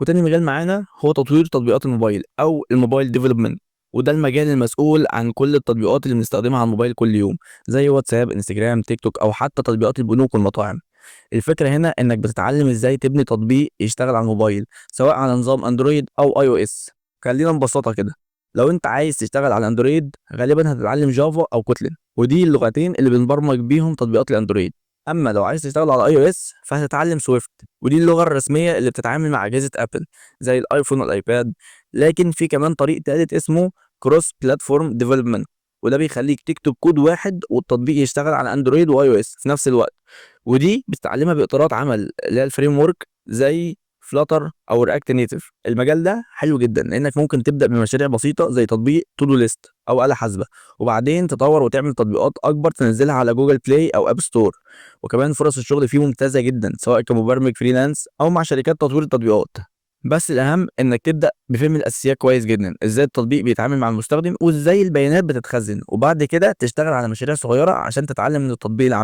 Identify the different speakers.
Speaker 1: وتاني مجال معانا هو تطوير تطبيقات الموبايل او الموبايل ديفلوبمنت، وده المجال المسؤول عن كل التطبيقات اللي بنستخدمها على الموبايل كل يوم، زي واتساب، انستجرام، تيك توك، او حتى تطبيقات البنوك والمطاعم. الفكره هنا انك بتتعلم ازاي تبني تطبيق يشتغل على الموبايل، سواء على نظام اندرويد او اي او اس. خلينا نبسطها كده. لو انت عايز تشتغل على اندرويد غالبا هتتعلم جافا او كوتلين، ودي اللغتين اللي بنبرمج بيهم تطبيقات الاندرويد. اما لو عايز تشتغل على اي او اس فهتتعلم سويفت، ودي اللغه الرسميه اللي بتتعامل مع اجهزه ابل زي الايفون والايباد. لكن في كمان طريق تالت اسمه كروس بلاتفورم ديفلوبمنت، وده بيخليك تكتب كود واحد والتطبيق يشتغل على اندرويد واي او اس في نفس الوقت. ودي بتتعلمها باطارات عمل اللي هي الفريم ورك زي فلاتر او رياكت نيتف. المجال ده حلو جدا لانك ممكن تبدا بمشاريع بسيطه زي تطبيق تو دو ليست او آلة حاسبه، وبعدين تطور وتعمل تطبيقات اكبر تنزلها على جوجل بلاي او اب ستور. وكمان فرص الشغل فيه ممتازه جدا سواء كمبرمج فريلانس او مع شركات تطوير التطبيقات. بس الاهم انك تبدا بفهم الاساسيات كويس جدا، ازاي التطبيق بيتعامل مع المستخدم وازاي البيانات بتتخزن، وبعد كده تشتغل على مشاريع صغيره عشان تتعلم من التطبيق العملي.